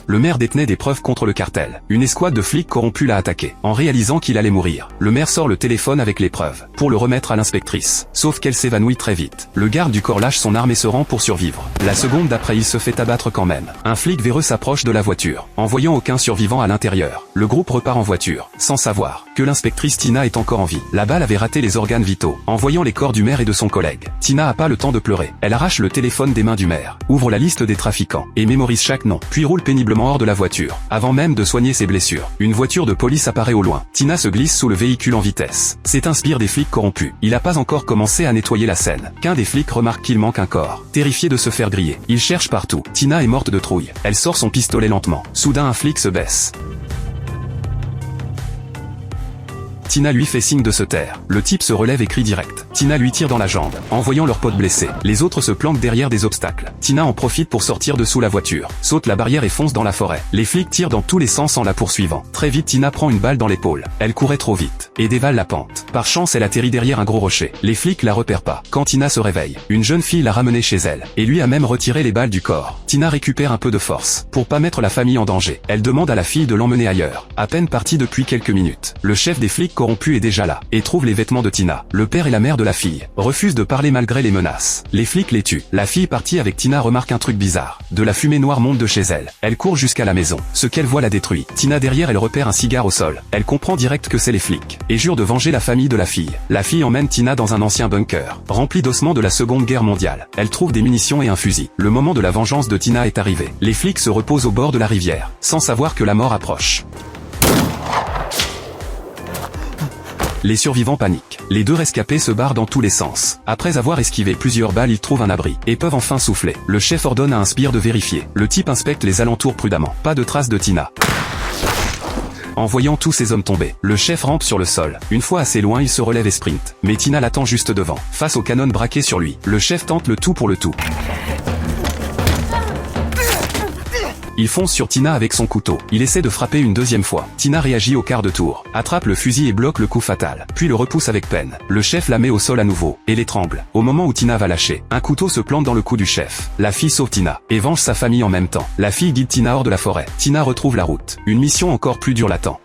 Le maire détenait des preuves contre le cartel. Une escouade de flics corrompus l'a attaqué. En réalisant qu'il allait mourir, le maire sort le téléphone avec les preuves, pour le remettre à l'inspectrice. Sauf qu'elle s'évanouit très vite. Le garde du corps lâche son arme et se rend pour survivre. La seconde d'après, il se fait abattre quand même. Un flic véreux s'approche de la voiture. En voyant aucun survivant à l'intérieur, le groupe repart en voiture, sans savoir que l'inspectrice Tina est encore en vie. La balle avait raté les organes vitaux. En voyant les corps du maire et de son collègue, Tina a pas le temps de pleurer. Elle arrache le téléphone des mains du maire, ouvre la liste des trafiquants, et mémorise chaque nom, puis roule péniblement hors de la voiture. Avant même de soigner ses blessures, une voiture de police apparaît au loin. Tina se glisse sous le véhicule en vitesse. C'est un sbire des flics corrompus. Il a pas encore commencé à nettoyer la scène qu'un des flics remarque qu'il manque un corps. Terrifié de se faire griller, il cherche partout. Tina est morte de trouille. Elle sort son pistolet lentement. Soudain un flic se baisse. Tina lui fait signe de se taire. Le type se relève et crie direct. Tina lui tire dans la jambe, en voyant leur pote blessé. Les autres se planquent derrière des obstacles. Tina en profite pour sortir de sous la voiture, saute la barrière et fonce dans la forêt. Les flics tirent dans tous les sens en la poursuivant. Très vite, Tina prend une balle dans l'épaule. Elle courait trop vite, et dévale la pente. Par chance, elle atterrit derrière un gros rocher. Les flics la repèrent pas. Quand Tina se réveille, une jeune fille l'a ramenée chez elle, et lui a même retiré les balles du corps. Tina récupère un peu de force, pour pas mettre la famille en danger. Elle demande à la fille de l'emmener ailleurs. À peine partie depuis quelques minutes, le chef des flics corrompu est déjà là, et trouve les vêtements de Tina. Le père et la mère de la fille refusent de parler malgré les menaces. Les flics les tuent. La fille partie avec Tina remarque un truc bizarre. De la fumée noire monte de chez elle. Elle court jusqu'à la maison. Ce qu'elle voit la détruit. Tina derrière, elle repère un cigare au sol. Elle comprend direct que c'est les flics, et jure de venger la famille de la fille. La fille emmène Tina dans un ancien bunker, rempli d'ossements de la Seconde Guerre mondiale. Elle trouve des munitions et un fusil. Le moment de la vengeance de Tina est arrivé. Les flics se reposent au bord de la rivière, sans savoir que la mort approche. Les survivants paniquent. Les deux rescapés se barrent dans tous les sens. Après avoir esquivé plusieurs balles, ils trouvent un abri, et peuvent enfin souffler. Le chef ordonne à un sbire de vérifier. Le type inspecte les alentours prudemment. Pas de traces de Tina. En voyant tous ces hommes tomber, le chef rampe sur le sol. Une fois assez loin, il se relève et sprint. Mais Tina l'attend juste devant. Face au canon braqué sur lui, le chef tente le tout pour le tout. Il fonce sur Tina avec son couteau. Il essaie de frapper une deuxième fois. Tina réagit au quart de tour, attrape le fusil et bloque le coup fatal, puis le repousse avec peine. Le chef la met au sol à nouveau, et l'étrangle. Au moment où Tina va lâcher, un couteau se plante dans le cou du chef. La fille sauve Tina, et venge sa famille en même temps. La fille guide Tina hors de la forêt. Tina retrouve la route. Une mission encore plus dure l'attend.